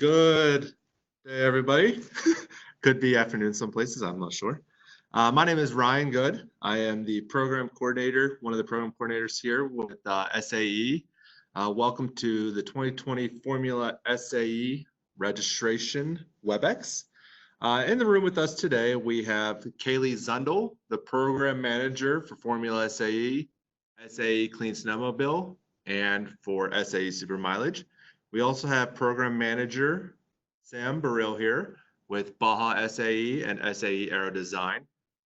Good day, everybody. Could be afternoon some places, I'm not sure. My name is Ryan Good. I am the program coordinator, one of the program coordinators here with SAE. Welcome to the 2020 Formula SAE registration Webex. In the room with us today, we have Kaylee Zundel, the program manager for Formula SAE, SAE Clean Snowmobile, and for SAE Super Mileage. We also have program manager Sam Burrill here with Baja SAE and SAE Aero Design.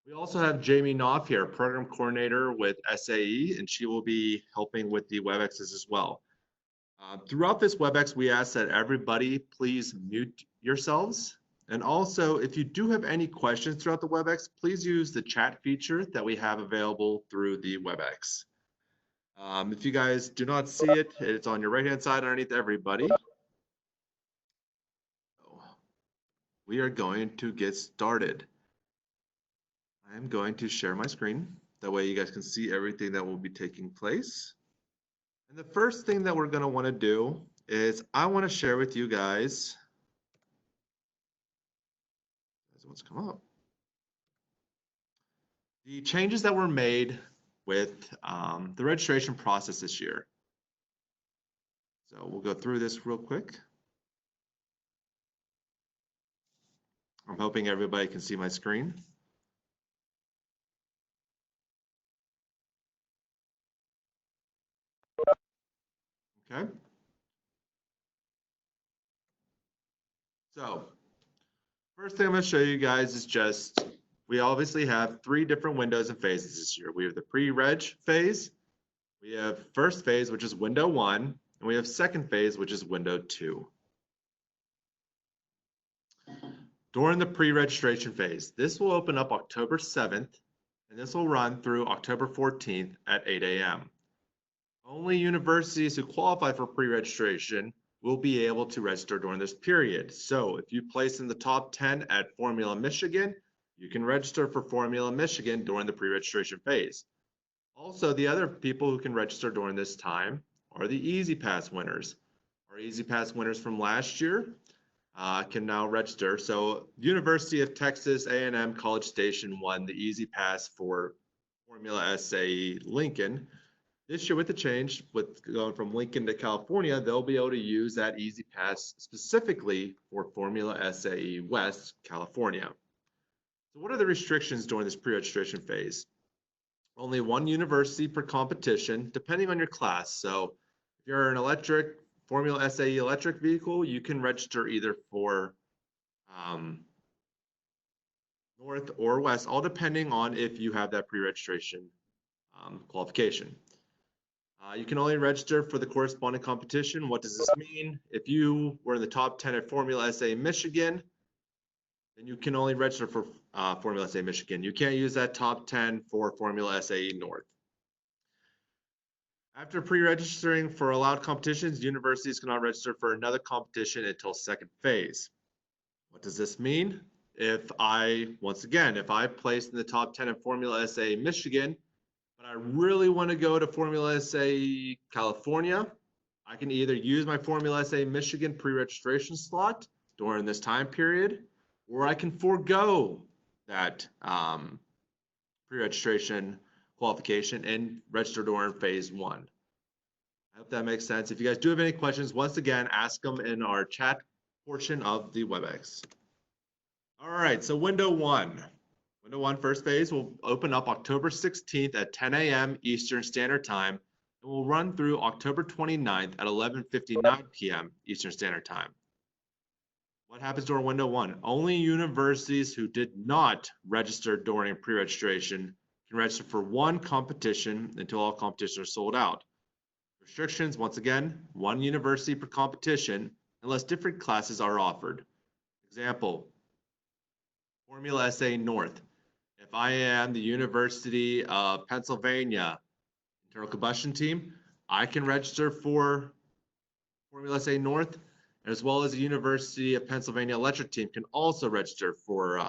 We also have Jamie Knopf here, program coordinator with SAE, and she will be helping with the Webexes as well. Throughout this Webex, we ask that everybody please mute yourselves. And also, if you do have any questions throughout the Webex, please use the chat feature that we have available through the Webex. If you guys do not see it, it's on your right-hand side underneath everybody. We are going to get started. I'm going to share my screen. That way you guys can see everything that will be taking place. And the first thing that we're going to want to do is I want to share with you guys what's come up. The changes that were made with the registration process this year. So we'll go through this real quick. I'm hoping everybody can see my screen. Okay. So first thing I'm going to show you guys is just, we obviously have three different windows and phases this year. We have the pre-reg phase, we have first phase, which is window 1, and we have second phase, which is window 2. During the pre-registration phase, this will open up October 7th, and this will run through October 14th at 8 a.m. Only universities who qualify for pre-registration will be able to register during this period. So if you place in the top 10 at Formula Michigan, you can register for Formula Michigan during the pre-registration phase. Also, the other people who can register during this time are the Easy Pass winners. Our Easy Pass winners from last year can now register. So University of Texas A&M College Station won the Easy Pass for Formula SAE Lincoln. This year with the change, with going from Lincoln to California, they'll be able to use that Easy Pass specifically for Formula SAE West, California. So what are the restrictions during this pre-registration phase? Only one university per competition, depending on your class. So if you're an electric, Formula SAE electric vehicle, you can register either for North or West, all depending on if you have that pre-registration qualification. You can only register for the corresponding competition. What does this mean? If you were in the top 10 at Formula SAE Michigan, then you can only register for Formula SAE Michigan. You can't use that top 10 for Formula SAE North. After pre-registering for allowed competitions, universities cannot register for another competition until second phase. What does this mean? If I placed in the top 10 at Formula SAE Michigan, but I really want to go to Formula SAE California, I can either use my Formula SAE Michigan pre-registration slot during this time period, or I can forego that pre-registration qualification and register during phase 1. I hope that makes sense. If you guys do have any questions, once again, ask them in our chat portion of the Webex. All right, so window 1. Window 1 first phase will open up October 16th at 10 a.m. Eastern Standard Time and will run through October 29th at 11:59 p.m. Eastern Standard Time. What happens during window 1? Only universities who did not register during pre-registration can register for one competition until all competitions are sold out. Restrictions, once again, one university per competition unless different classes are offered. Example, Formula SAE North. If I am the University of Pennsylvania internal combustion team, I can register for Formula SAE North, as well as the University of Pennsylvania electric team can also register for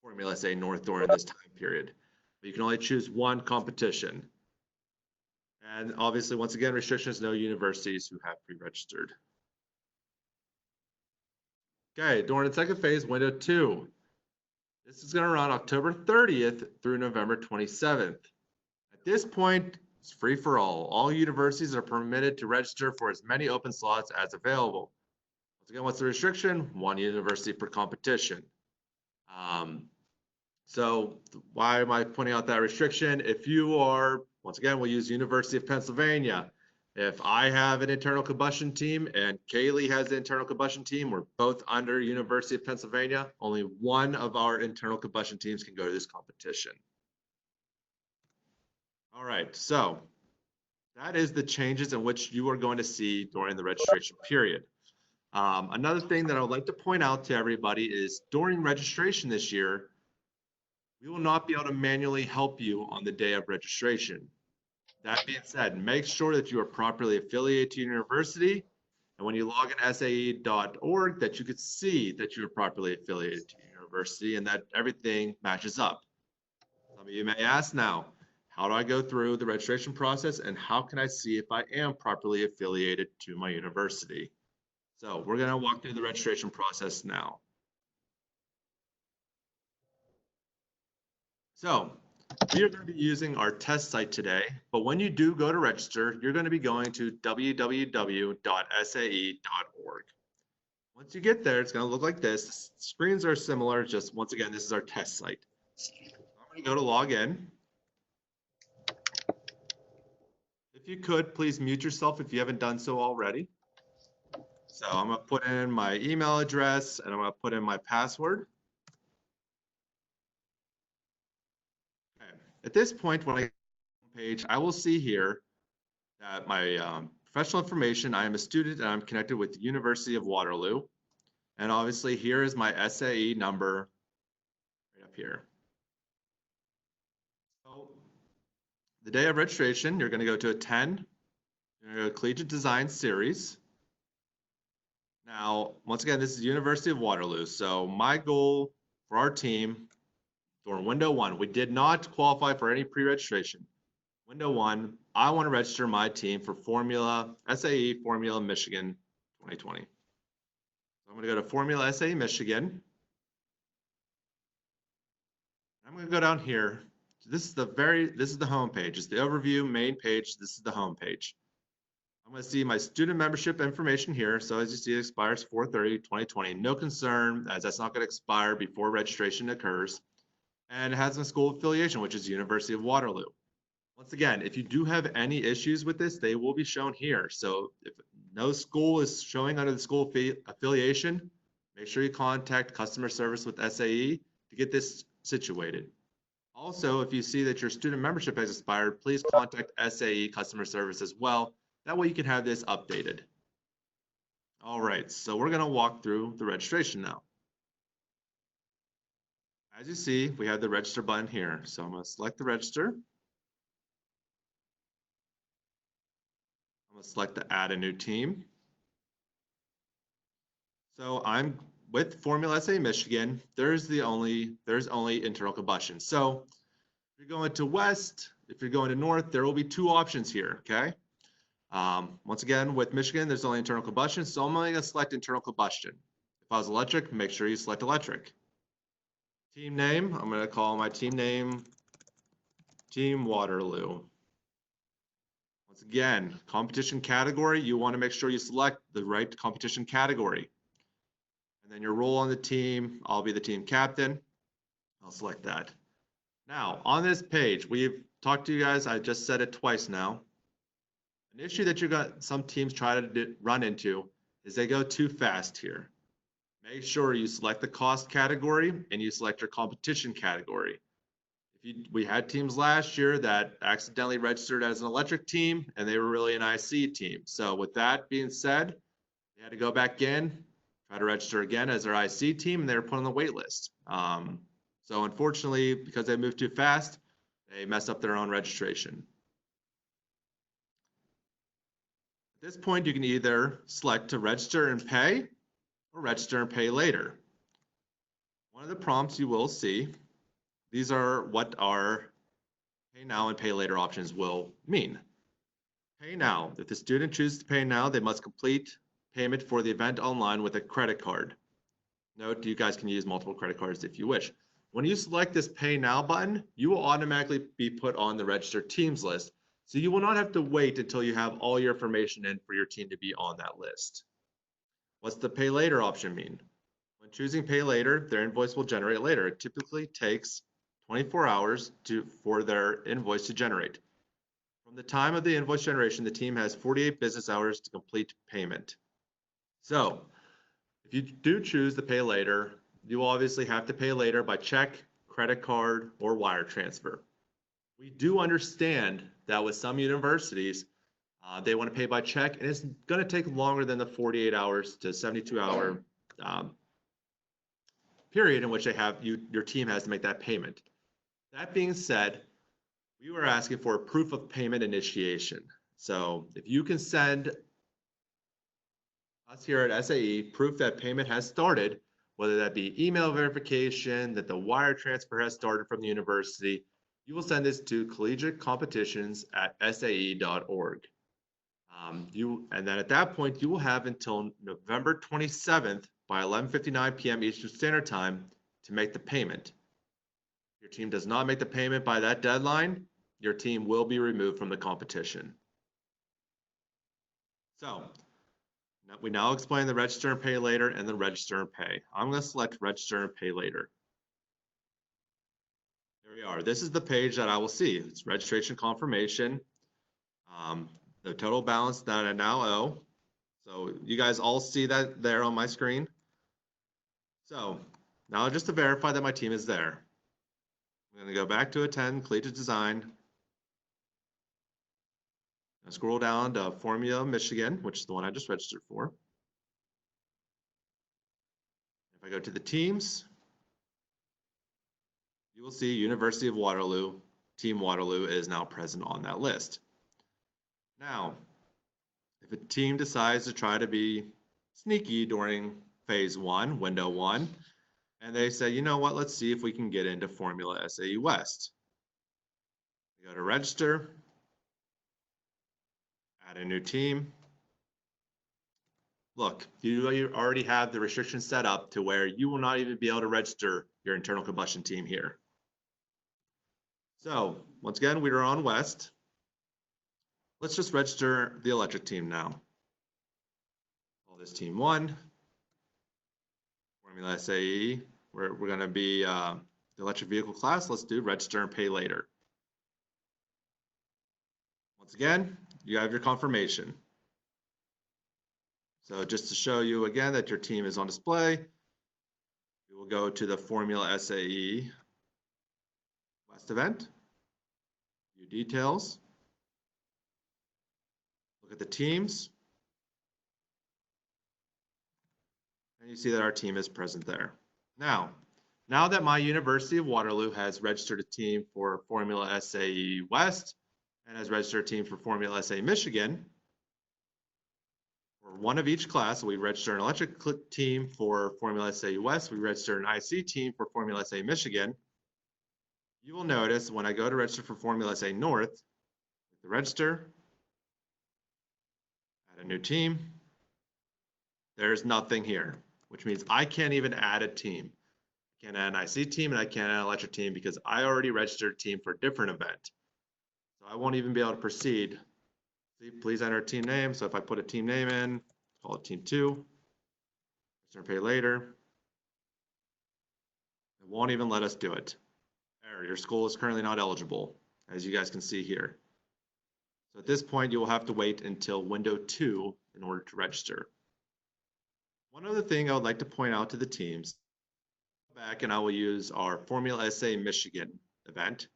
Formula SAE North during this time period. But you can only choose one competition. And obviously, once again, restrictions, no universities who have pre-registered. Okay, during the second phase, window 2. This is going to run October 30th through November 27th. At this point, it's free for all. All universities are permitted to register for as many open slots as available. Once again, what's the restriction? One university per competition. So why am I pointing out that restriction? If you are, once again, we'll use University of Pennsylvania. If I have an internal combustion team and Kaylee has an internal combustion team, we're both under University of Pennsylvania. Only one of our internal combustion teams can go to this competition. All right, so that is the changes in which you are going to see during the registration period. Another thing that I would like to point out to everybody is during registration this year, we will not be able to manually help you on the day of registration. That being said, make sure that you are properly affiliated to your university, and when you log in SAE.org, that you could see that you are properly affiliated to your university and that everything matches up. Some of you may ask now, how do I go through the registration process and how can I see if I am properly affiliated to my university? So we're going to walk through the registration process now. So we are going to be using our test site today, but when you do go to register, you're going to be going to www.sae.org. Once you get there, it's going to look like this. The screens are similar, just once again, this is our test site. I'm going to go to log in. If you could, please mute yourself if you haven't done so already. So I'm going to put in my email address and I'm going to put in my password. Okay. At this point, when I get to the page, I will see here that my professional information, I am a student and I'm connected with the University of Waterloo. And obviously here is my SAE number right up here. So the day of registration, you're going to go to attend. You're going to go to Collegiate Design Series. Now, once again, this is University of Waterloo. So my goal for our team during window 1, we did not qualify for any pre-registration. Window 1, I want to register my team for SAE Formula Michigan 2020. So I'm going to go to Formula SAE Michigan. I'm going to go down here. This is the home page. It's the overview main page. This is the home page. I'm going to see my student membership information here. So as you see, it expires 4/30/2020. No concern, as that's not going to expire before registration occurs. And it has my school affiliation, which is University of Waterloo. Once again, if you do have any issues with this, they will be shown here. So if no school is showing under the school affiliation, make sure you contact customer service with SAE to get this situated. Also, if you see that your student membership has expired, please contact SAE customer service as well. That way you can have this updated. All right, so we're going to walk through the registration now. As you see, we have the register button here. So I'm going to select the register. I'm going to select the add a new team. So I'm with Formula SAE Michigan. There's only internal combustion. So if you're going to west, if you're going to north, there will be 2 options here, okay? Once again, with Michigan, there's only internal combustion, so I'm only going to select internal combustion. If I was electric, make sure you select electric. Team name, I'm going to call my team name Team Waterloo. Once again, competition category, you want to make sure you select the right competition category. And then your role on the team, I'll be the team captain. I'll select that. Now, on this page, we've talked to you guys, I just said it twice now. An issue that some teams try to run into is they go too fast here. Make sure you select the cost category and you select your competition category. We had teams last year that accidentally registered as an electric team and they were really an IC team. So with that being said, they had to go back in, try to register again as their IC team, and they were put on the wait list. So unfortunately, because they moved too fast, they messed up their own registration. At this point, you can either select to register and pay or register and pay later. One of the prompts you will see, these are what our pay now and pay later options will mean. Pay now. If the student chooses to pay now, they must complete payment for the event online with a credit card. Note, you guys can use multiple credit cards if you wish. When you select this Pay Now button, you will automatically be put on the registered teams list. So you will not have to wait until you have all your information in for your team to be on that list. What's the Pay Later option mean? When choosing Pay Later, their invoice will generate later. It typically takes 24 hours for their invoice to generate. From the time of the invoice generation, the team has 48 business hours to complete payment. So if you do choose to pay later, you will obviously have to pay later by check, credit card, or wire transfer. We do understand that with some universities, they want to pay by check, and it's going to take longer than the 48 hours to 72-hour period in which your team has to make that payment. That being said, we were asking for a proof of payment initiation. So if you can send us here at SAE proof that payment has started, whether that be email verification, that the wire transfer has started from the university, you will send this to collegiatecompetitions@sae.org. And then at that point, you will have until November 27th by 11:59 p.m. Eastern Standard Time to make the payment. If your team does not make the payment by that deadline, your team will be removed from the competition. So we now explain the register and pay later and the register and pay. I'm going to select register and pay later. There we are. This is the page that I will see. It's registration confirmation, the total balance that I now owe. So you guys all see that there on my screen. So now just to verify that my team is there, I'm going to go back to attend Collegiate Design. I scroll down to Formula Michigan, which is the one I just registered for. If I go to the teams, you will see University of Waterloo, Team Waterloo is now present on that list. Now, if a team decides to try to be sneaky during phase 1, window 1, and they say, you know what, let's see if we can get into Formula SAE West. You go to register, add a new team. Look, you already have the restrictions set up to where you will not even be able to register your internal combustion team here. So once again, we are on West. Let's just register the electric team now. Call this team 1, Formula SAE. We're going to be the electric vehicle class. Let's do register and pay later. Once again, you have your confirmation. So just to show you again that your team is on display, we will go to the Formula SAE West event, view details, look at the teams, and you see that our team is present there. Now that my University of Waterloo has registered a team for Formula SAE West and has registered a team for Formula SAE Michigan, for one of each class, we register an electric team for Formula SAE West, we register an IC team for Formula SAE Michigan. You will notice when I go to register for Formula SAE North, the register, add a new team, there's nothing here, which means I can't even add a team. I can't add an IC team and I can't add an electric team because I already registered a team for a different event. So I won't even be able to proceed. Please enter a team name. So if I put a team name in, call it team 2, register and pay later, it won't even let us do it. Error, your school is currently not eligible, as you guys can see here. So at this point, you will have to wait until window 2 in order to register. One other thing I would like to point out to the teams, back and I will use our Formula SAE Michigan event.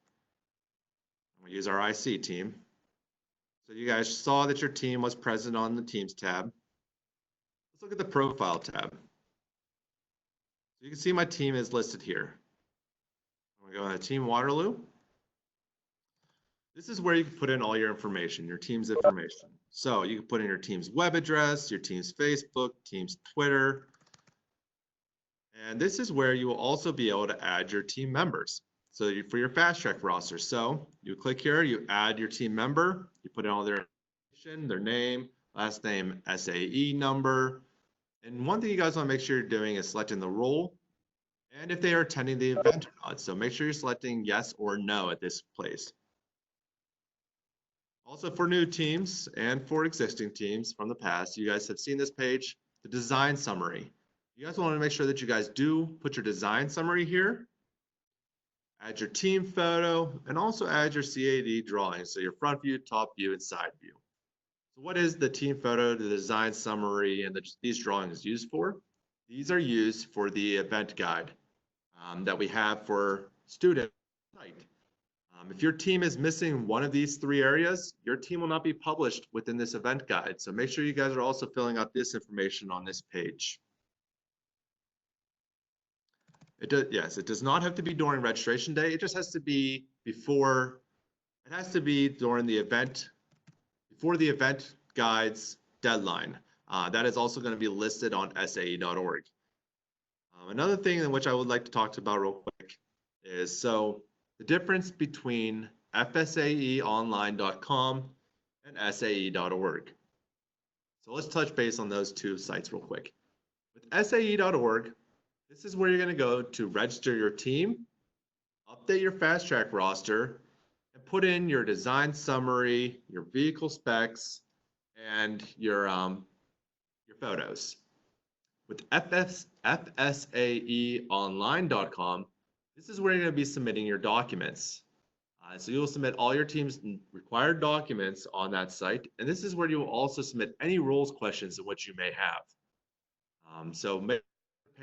We'll use our IC team. So you guys saw that your team was present on the Teams tab. Let's look at the Profile tab. So you can see my team is listed here. I'm going to go on Team Waterloo. This is where you can put in all your information, your team's information. So you can put in your team's web address, your team's Facebook, team's Twitter. And this is where you will also be able to add your team members. So for your fast track roster, so you click here, you add your team member, you put in all their information, their name, last name, SAE number, And one thing you guys want to make sure you're doing is selecting the role and if they are attending the event or not. So make sure you're selecting yes or no at this place. Also for new teams and for existing teams from the past, you guys have seen this page, the design summary. You guys want to make sure that you guys do put your design summary here, add your team photo, and also add your CAD drawing. So your front view, top view, and side view. So what is the team photo, the design summary, and these drawings used for? These are used for the event guide that we have for student site. If your team is missing one of these three areas, your team will not be published within this event guide. So make sure you guys are also filling out this information on this page. Yes, it does not have to be during registration day. It just has to be before, it has to be during the event, before the event guide's deadline. That is also going to be listed on SAE.org. Another thing in which I would like to talk about real quick is the difference between fsaeonline.com and SAE.org. So let's touch base on those two sites real quick. With SAE.org, this is where you're going to go to register your team, update your fast track roster, and put in your design summary, your vehicle specs, and your photos. With fsaeonline.com, this is where you're going to be submitting your documents. So you'll submit all your team's required documents on that site, and this is where you will also submit any rules questions in which you may have. So pay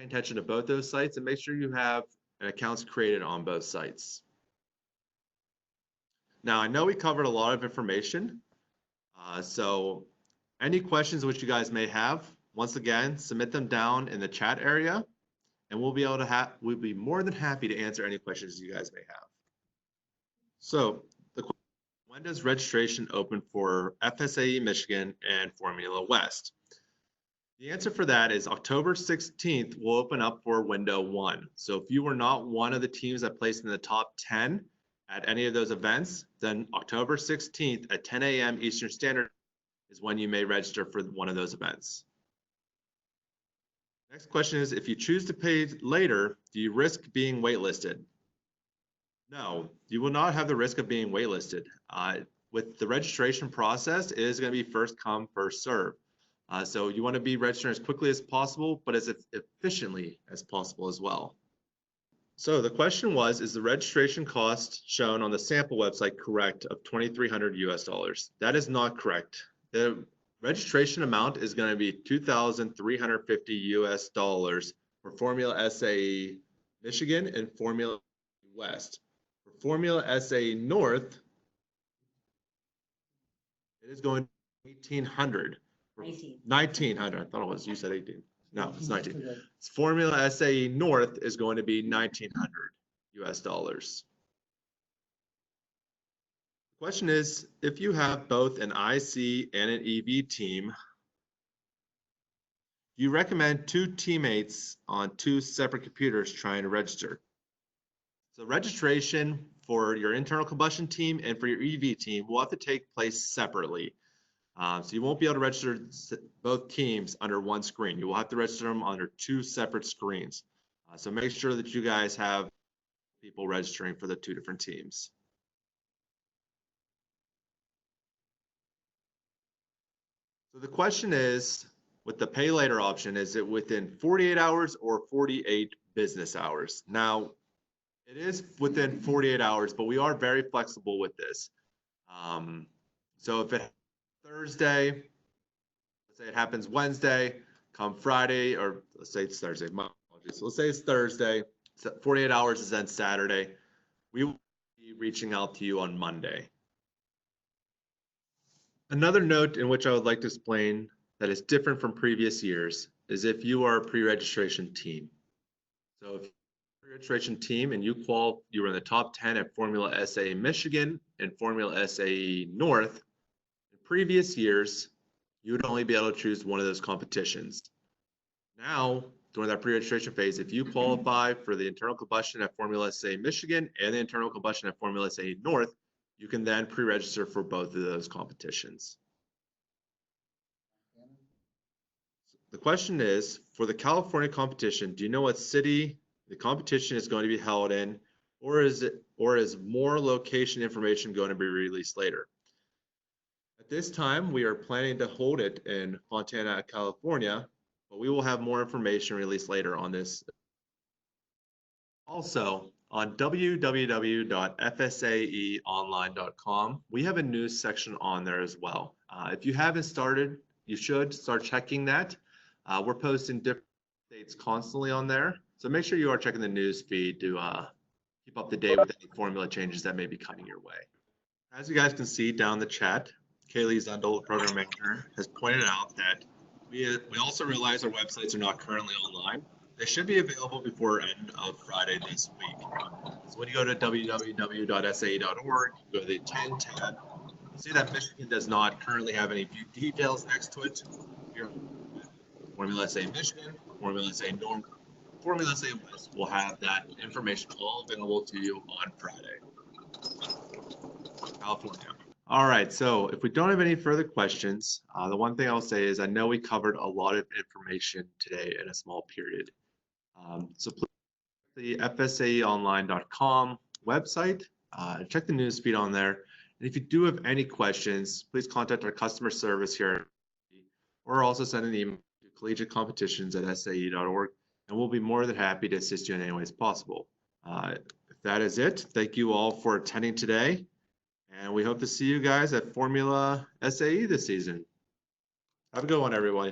attention to both those sites and make sure you have an accounts created on both sites. Now, I know we covered a lot of information, so any questions which you guys may have, once again, submit them down in the chat area, and we'll be more than happy to answer any questions you guys may have. So, when does registration open for FSAE Michigan and Formula West? The answer for that is October 16th will open up for window 1. So if you were not one of the teams that placed in the top 10 at any of those events, then October 16th at 10 a.m. Eastern Standard is when you may register for one of those events. Next question is, if you choose to pay later, do you risk being waitlisted? No, you will not have the risk of being waitlisted. With the registration process, it is going to be first come, first serve. So you want to be registering as quickly as possible, but as efficiently as possible as well. So the question was, is the registration cost shown on the sample website correct of $2,300 US? That is not correct. The registration amount is going to be $2,350 US for Formula SAE Michigan and Formula West. For Formula SAE North, it is going to be $1,800. 1900. I thought it was, you said 18. No, it's 19. It's Formula SAE North is going to be $1,900 US. The question is, if you have both an IC and an EV team, you recommend two teammates on two separate computers trying to register. So registration for your internal combustion team and for your EV team will have to take place separately. So you won't be able to register both teams under one screen. You will have to register them under two separate screens. So make sure that you guys have people registering for the two different teams. So the question is, with the pay later option, is it within 48 hours or 48 business hours? Now, it is within 48 hours, but we are very flexible with this. So if it Thursday, let's say it happens Wednesday, come Friday, or let's say it's Thursday, my apologies. So let's say it's Thursday, 48 hours is then Saturday. We will be reaching out to you on Monday. Another note in which I would like to explain that is different from previous years is if you are a pre-registration team. So if you're a pre-registration team and you were in the top 10 at Formula SAE Michigan and Formula SAE North, previous years, you would only be able to choose one of those competitions. Now, during that pre-registration phase, if you qualify for the internal combustion at Formula SAE Michigan and the internal combustion at Formula SAE North, you can then pre-register for both of those competitions. The question is, for the California competition, do you know what city the competition is going to be held in, or is more location information going to be released later? At this time, we are planning to hold it in Fontana, California, but we will have more information released later on this. Also, on www.fsaeonline.com, we have a news section on there as well. If you haven't started, you should start checking that. We're posting different updates constantly on there, so make sure you are checking the news feed to keep up to date with any formula changes that may be coming your way. As you guys can see down the chat, Kaylee Zundel, the program manager, has pointed out that we also realize our websites are not currently online. They should be available before end of Friday this week. So when you go to www.sae.org, go to the 10 tab, you see that Michigan does not currently have any details next to it. Here, Formula SAE Michigan, Formula SAE North, Formula SAE West will have that information all available to you on Friday. California. All right, so if we don't have any further questions, the one thing I'll say is I know we covered a lot of information today in a small period. So please the fsaeonline.com website, check the news feed on there. And if you do have any questions, please contact our customer service here, or also send an email to collegiatecompetitions@sae.org, and we'll be more than happy to assist you in any ways possible. If that is it, thank you all for attending today, and we hope to see you guys at Formula SAE this season. Have a good one, everyone.